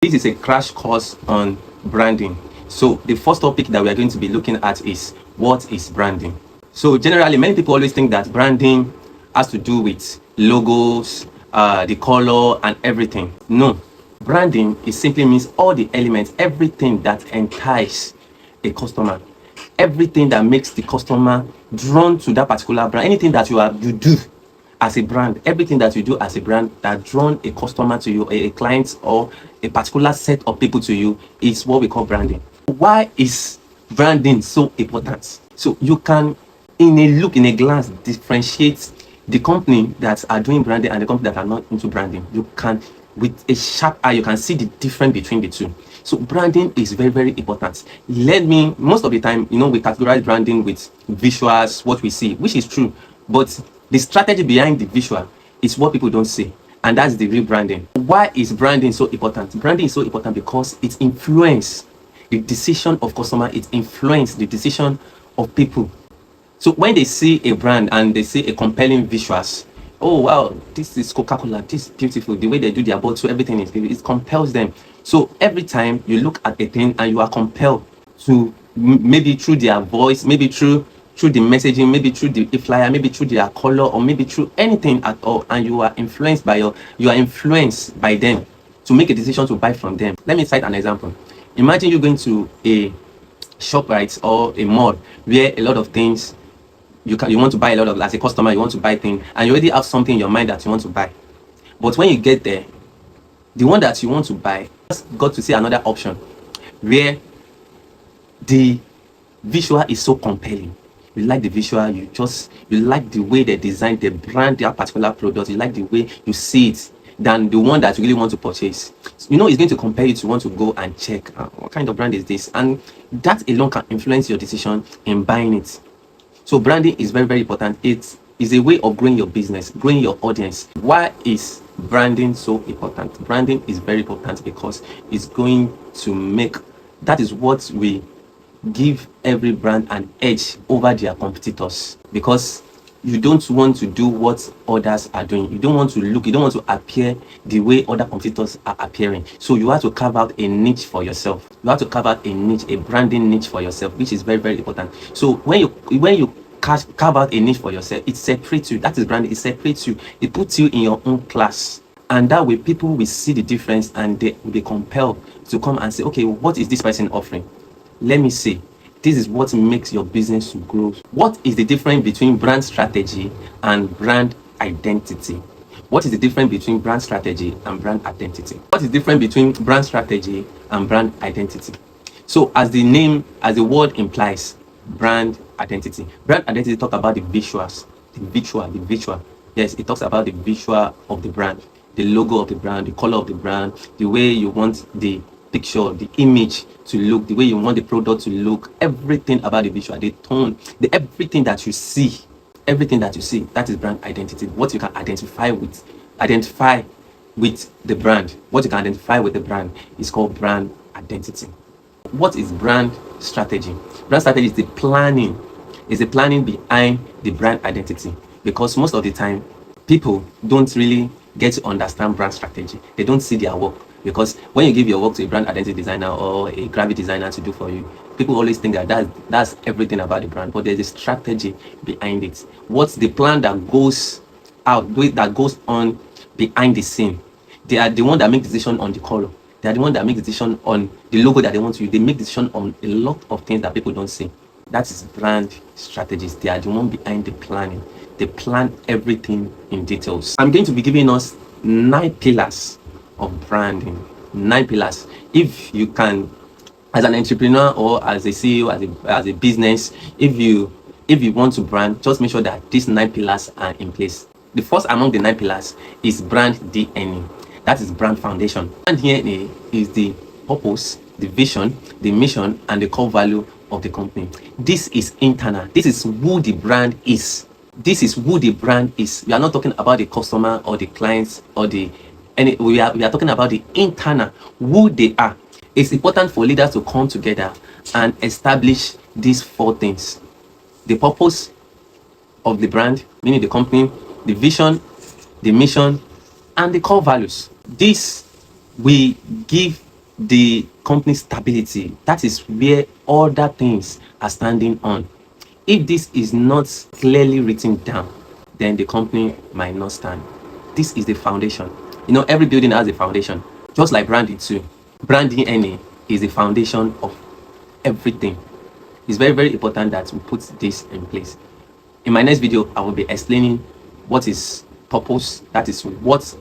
This is a crash course on branding. So the first topic that we are going to be looking at is what is branding. So generally, many people always think that branding has to do with logos, the color and everything. No, branding is simply means all the elements, everything that entices a customer, everything that makes the customer drawn to that particular brand, anything that you do as a brand, everything that you do as a brand that drawn a customer to you, a client or a particular set of people to you, is what we call branding. Why is branding so important? So you can, in a glance, differentiate the company that are doing branding and the company that are not into branding. You can, with a sharp eye, you can see the difference between the two. So branding is very, very important. Most of the time, we categorize branding with visuals, what we see, which is true, but the strategy behind the visual is what people don't see, and that's the real branding. Why is branding so important? Branding is so important because it influences the decision of customer, it influences the decision of people. So when they see a brand and they see a compelling visuals, oh wow, this is Coca-Cola, this is beautiful, the way they do their bottle, everything is beautiful, it compels them. So every time you look at a thing and you are compelled to, maybe through their voice, maybe through the messaging, maybe through the flyer, maybe through their color, or maybe through anything at all, and you are influenced by them to make a decision to buy from them. Let me cite an example. Imagine you going to a ShopRite or a mall where a lot of things you want to buy, a lot of, as a customer you want to buy things, and you already have something in your mind that you want to buy. But when you get there, the one that you want to buy just got to see another option where the visual is so compelling. You like the visual, you like the way they design, they brand their particular product, you like the way you see it than the one that you really want to purchase. It's going to compel you to want to go and check what kind of brand is this, and that alone can influence your decision in buying it. So branding is very, very important. It is a way of growing your business, growing your audience. Why is branding so important? Branding is very important because it's going to make, that is what we give every brand an edge over their competitors, because you don't want to do what others are doing. You don't want to appear the way other competitors are appearing. So you have to carve out a niche for yourself. You have to carve out a branding niche for yourself, which is very, very important. So when you carve out a niche for yourself, it separates you. That is branding. It separates you. It puts you in your own class. And that way people will see the difference and they will be compelled to come and say, okay, what is this person offering? Let me see. This is what makes your business to grow. What is the difference between brand strategy and brand identity? What is the difference between brand strategy and brand identity? What is the difference between brand strategy and brand identity? So as the word implies, brand identity. Brand identity talks about the visuals, the visual. Yes, it talks about the visual of the brand, the logo of the brand, the color of the brand, the way you want the picture, the image to look, the way you want the product to look, everything about the visual, the tone, everything that you see, that is brand identity. What you can identify with the brand, what you can identify with the brand is called brand identity. What is brand strategy? Brand strategy is the planning behind the brand identity, because most of the time people don't really get to understand brand strategy. They don't see their work, because when you give your work to a brand identity designer or a graphic designer to do for you, people always think that's everything about the brand, but there's a strategy behind it. What's the plan that goes on behind the scene? They are the one that make decision on the color. They are the one that make decision on the logo that they want to use. They make decision on a lot of things that people don't see. That is brand strategies. They are the one behind the planning. They plan everything in details. I'm going to be giving us 9 pillars of branding. 9 pillars. If you can, as an entrepreneur or as a CEO, as a business, if you want to brand, just make sure that these 9 pillars are in place. The first among the 9 pillars is brand DNA. That is brand foundation. Brand DNA is the purpose, the vision, the mission, and the core value of the company. This is internal. This is who the brand is. We are not talking about the customer or the clients or we are talking about the internal, who they are. It's important for leaders to come together and establish these 4 things: the purpose of the brand, meaning the company, the vision, the mission, and the core values. This will give the company stability. That is where other things are standing on. If this is not clearly written down, then the company might not stand. This is the foundation. Every building has a foundation, just like branding too. Brand DNA is the foundation of everything. It's very, very important that we put this in place. In my next video, I will be explaining what is purpose. That is what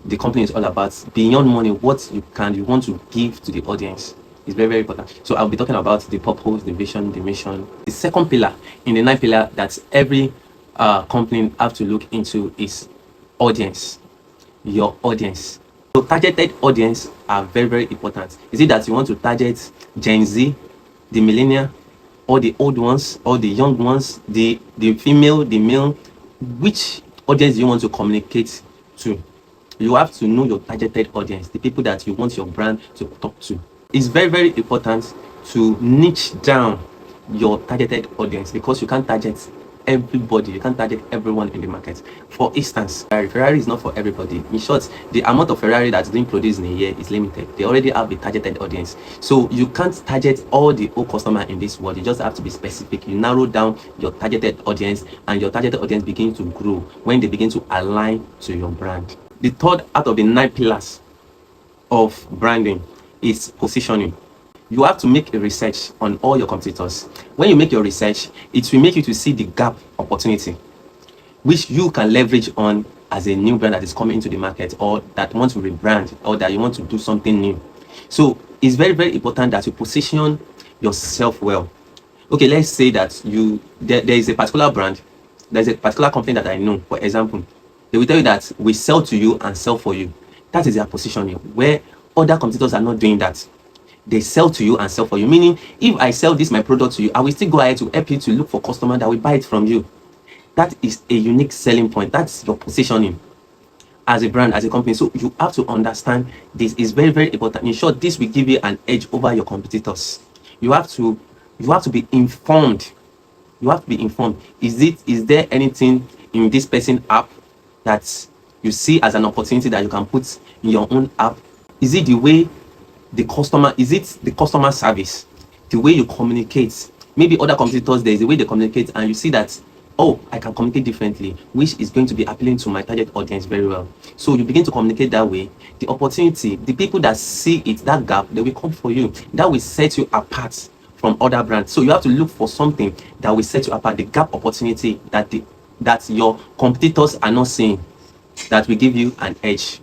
the company is all about. Beyond money, what you want to give to the audience is very, very important. So I'll be talking about the purpose, the vision, the mission. The second pillar in the 9 pillar that every company have to look into is audience. Your audience. So targeted audience are very, very important. Is it that you want to target Gen Z, the millennial, or the old ones, or the young ones, the female, the male? Which audience do you want to communicate to? You have to know your targeted audience, the people that you want your brand to talk to. It's very, very important to niche down your targeted audience, because you can't target everybody, you can't target everyone in the market. For instance, Ferrari is not for everybody. In short, the amount of Ferrari that's being produced in a year is limited. They already have a targeted audience, so you can't target all the old customer in this world. You just have to be specific. You narrow down your targeted audience, and your targeted audience begins to grow when they begin to align to your brand. The third out of the 9 pillars of branding is positioning. You have to make a research on all your competitors. When you make your research, it will make you to see the gap opportunity, which you can leverage on as a new brand that is coming into the market, or that wants to rebrand, or that you want to do something new. So it's very, very important that you position yourself well. Okay, let's say that there is a particular brand, there's a particular company that I know, for example. They will tell you that we sell to you and sell for you. That is their positioning, where other competitors are not doing that. They sell to you and sell for you, meaning if I sell my product to you, I will still go ahead to help you to look for customer that will buy it from you. That is a unique selling point. That's your positioning as a brand, as a company. So you have to understand this is very, very important. In short, this will give you an edge over your competitors. You have to be informed. You have to be informed. Is there anything in this person app that you see as an opportunity that you can put in your own app? Is it the way the customer, is it the customer service, the way you communicate? Maybe other competitors, there is a way they communicate, and you see that, oh, I can communicate differently, which is going to be appealing to my target audience very well. So you begin to communicate that way. The opportunity, the people that see it, that gap, they will come for you. That will set you apart from other brands. So you have to look for something that will set you apart, the gap opportunity that your competitors are not seeing, that will give you an edge.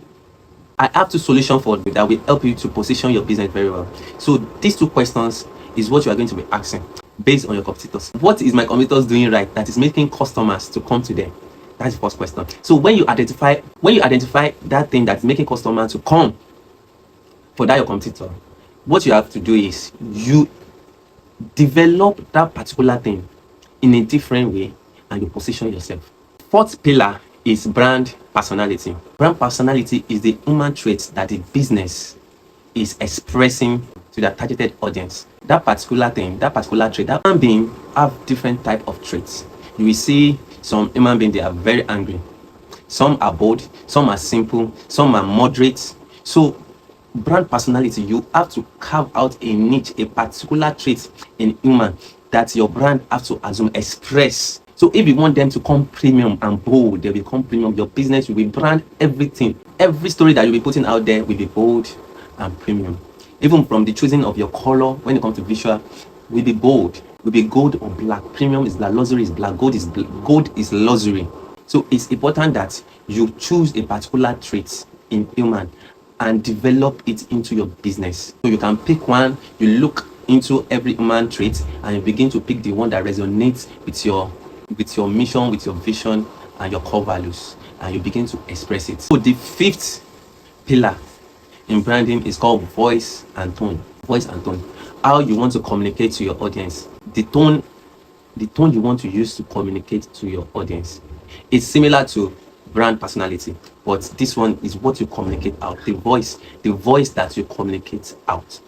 I have 2 solutions for that will help you to position your business very well. So these 2 questions is what you are going to be asking based on your competitors. What is my competitors doing right that is making customers to come to them? That's the first question. So when you identify that thing that's making customers to come for that your competitor, what you have to do is you develop that particular thing in a different way, and you position yourself. Fourth pillar is brand personality. Brand personality is the human trait that the business is expressing to their targeted audience. That particular thing, that particular trait, that human being have different type of traits. You will see some human beings, they are very angry. Some are bold, some are simple, some are moderate. So brand personality, you have to carve out a niche, a particular trait in human that your brand has to assume, express. So if you want them to come premium and bold, they will come premium. Your business will be brand everything. Every story that you'll be putting out there will be bold and premium. Even from the choosing of your color, when it comes to visual, will be bold, will be gold or black. Premium is black, luxury is black, gold is luxury. So it's important that you choose a particular trait in human and develop it into your business. So you can pick one, you look into every human trait, and you begin to pick the one that resonates with your mission, with your vision, and your core values, and you begin to express it. So the 5th pillar in branding is called voice and tone. Voice and tone. How you want to communicate to your audience. The tone you want to use to communicate to your audience. It's similar to brand personality, but this one is what you communicate out. The voice that you communicate out.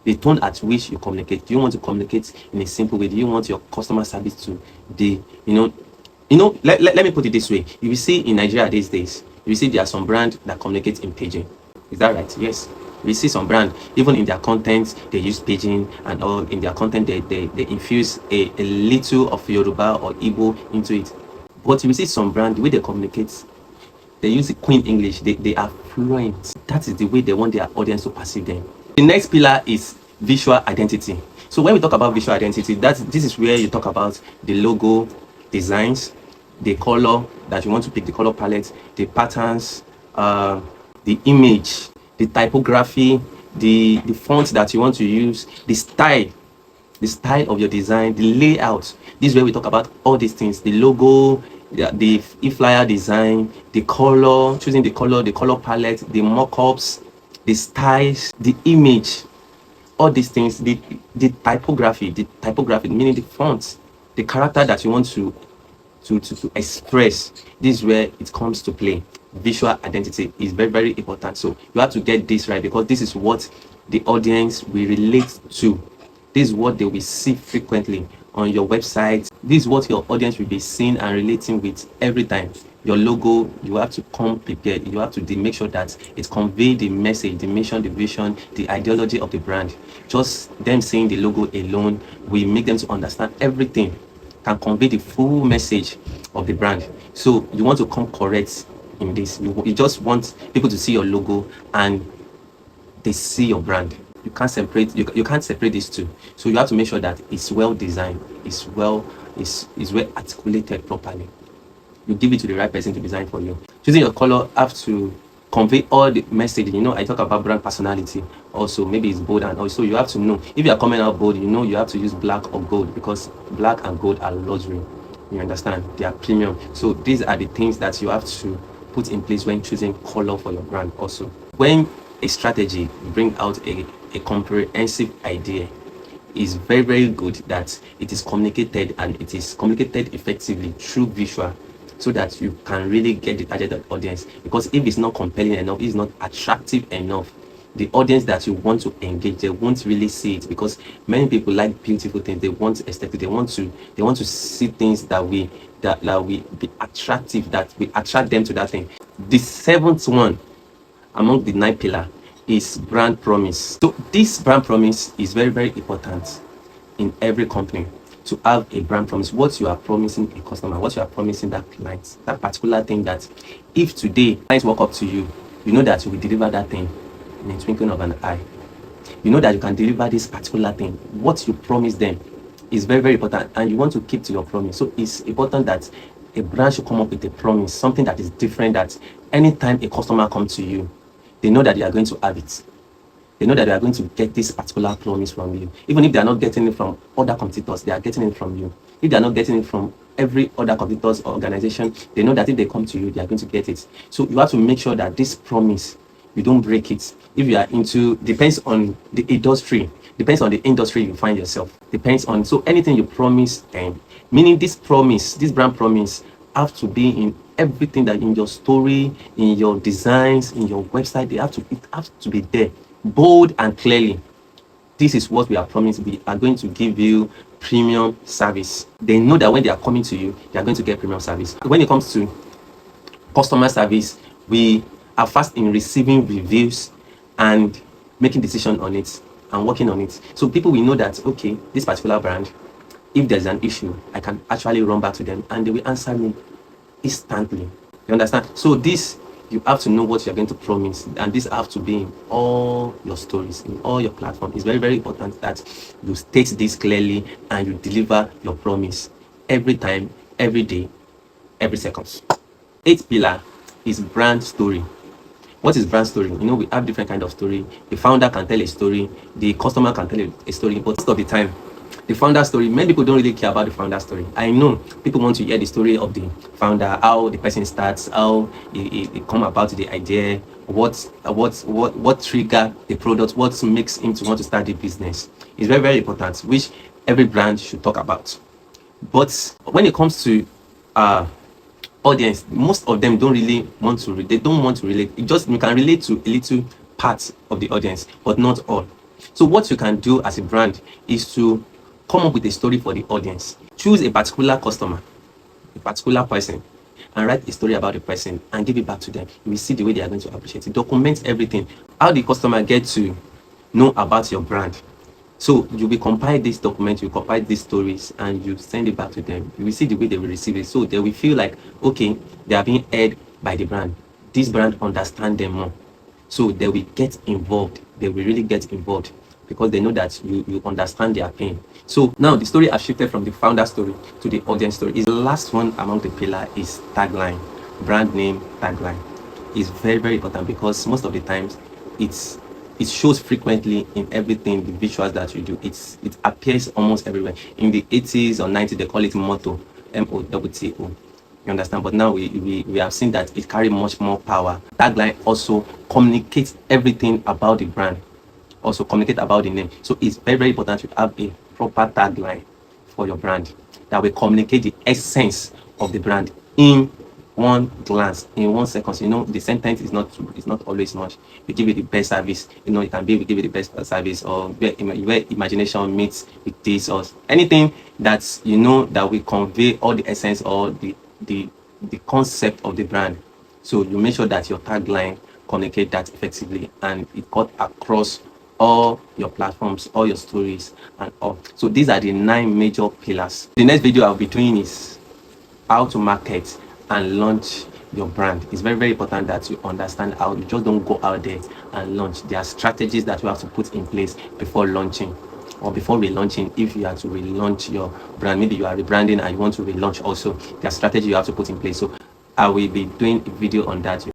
The tone at which you communicate. Do you want to communicate in a simple way? Do you want your customer service to be, let me put it this way. You will see in Nigeria these days, you will see there are some brands that communicate in paging. Is that right? Yes. We see some brand, even in their content, they use pidgin and all. In their content, they infuse a little of Yoruba or Igbo into it. But you see some brand, the way they communicate, they use the Queen English. They are fluent. That is the way they want their audience to perceive them. The next pillar is visual identity. So when we talk about visual identity, this is where you talk about the logo designs, the color that you want to pick, the color palette, the patterns, the image, the typography, the font that you want to use, the style of your design, the layout. This is where we talk about all these things: the logo, the e-flyer design, the color, choosing the color palette, the mock-ups, the styles, the image, all these things, the typography, meaning the fonts, the character that you want to express. This is where it comes to play. Visual identity is very, very important. So you have to get this right, because this is what the audience will relate to. This is what they will see frequently on your website. This is what your audience will be seeing and relating with every time. Your logo, you have to come prepared. You have to make sure that it conveys the message, the mission, the vision, the ideology of the brand. Just them seeing the logo alone will make them to understand everything, can convey the full message of the brand. So you want to come correct in this. You just want people to see your logo and they see your brand. You can't separate these two. So you have to make sure that it's well designed, it's well articulated properly. You give it to the right person to design for you. Choosing your color have to convey all the message. I talk about brand personality also. Maybe it's bold, and also you have to know if you are coming out bold, you have to use black or gold, because black and gold are luxury. You understand? They are premium. So these are the things that you have to put in place when choosing color for your brand also. When a strategy bring out a comprehensive idea, is very, very good that it is communicated, and it is communicated effectively through visual, so that you can really get the targeted audience. Because if it's not compelling enough, it's not attractive enough, the audience that you want to engage, they won't really see it. Because many people like beautiful things, they want aesthetic, they want to see things that will be attractive, that will attract them to that thing. The seventh one among the 9 pillars is brand promise. So this brand promise is very, very important in every company, to have a brand promise. What you are promising a customer, what you are promising that client, that particular thing, that if today clients walk up to you, you know that you will deliver that thing in a twinkling of an eye. You know that you can deliver this particular thing. What you promise them is very, very important, and you want to keep to your promise. So it's important that a brand should come up with a promise, something that is different, that anytime a customer comes to you, they know that they are going to have it. They know that they are going to get this particular promise from you. Even if they are not getting it from other competitors, they are getting it from you. If they are not getting it from every other competitors or organization, they know that if they come to you, they are going to get it. So you have to make sure that this promise, you don't break it. If you are into, depends on the industry you find yourself. Depends on, so anything you promise, and meaning this brand promise have to be in everything, that in your story, in your designs, in your website, it has to be there, bold and clearly. This is what we are promising. We are going to give you premium service. They know that when they are coming to you, they are going to get premium service. When it comes to customer service, we are fast in receiving reviews and making decisions on it and working on it. So people will know that, okay, this particular brand, if there's an issue, I can actually run back to them and they will answer me instantly. You understand? So this, you have to know what you're going to promise, and this have to be in all your stories, in all your platforms. It's very, very important that you state this clearly and you deliver your promise every time, every day, every second. 8th pillar is brand story. What is brand story? We have different kind of story. The founder can tell a story, the customer can tell a story, but most of the time, the founder story, many people don't really care about the founder story. I know people want to hear the story of the founder, how the person starts, how he come about the idea, what trigger the product, what makes him to want to start the business. It's very, very important, which every brand should talk about. But when it comes to audience, most of them don't really want to. They don't want to relate. You can relate to a little part of the audience, but not all. So what you can do as a brand is to come up with a story for the audience. Choose a particular customer, a particular person, and write a story about the person and give it back to them. You will see the way they are going to appreciate it. Document everything. How the customer get to know about your brand. So you will compile this document, you compile these stories, and you send it back to them. You will see the way they will receive it. So they will feel like, okay, they are being heard by the brand. This brand understand them more. So they will get involved. They will really get involved because they know that you understand their pain. So now the story has shifted from the founder story to the audience story. Is the last one among the pillar is tagline, brand name tagline. Is very, very important because most of the times it shows frequently in everything, the visuals that you do. It appears almost everywhere. In the 80s or 90s, they call it motto, MOTTO. You understand? But now we have seen that it carries much more power. Tagline also communicates everything about the brand, also communicate about the name. So it's very, very important to have a proper tagline for your brand that will communicate the essence of the brand in one glance, in 1 second. You know, the sentence is not always much. You give it the best service. You know, it can be we give it the best service, or where imagination meets with this, or anything that's, you know, that will convey all the essence or the concept of the brand. So you make sure that your tagline communicate that effectively and it cut across all your platforms, all your stories, and all. So these are the 9 major pillars. The next video I'll be doing is how to market and launch your brand. It's very, very important that you understand how. You just don't go out there and launch. There are strategies that you have to put in place before launching, or before relaunching. If you are to relaunch your brand, maybe you are rebranding and you want to relaunch also, there are strategies you have to put in place. So I will be doing a video on that.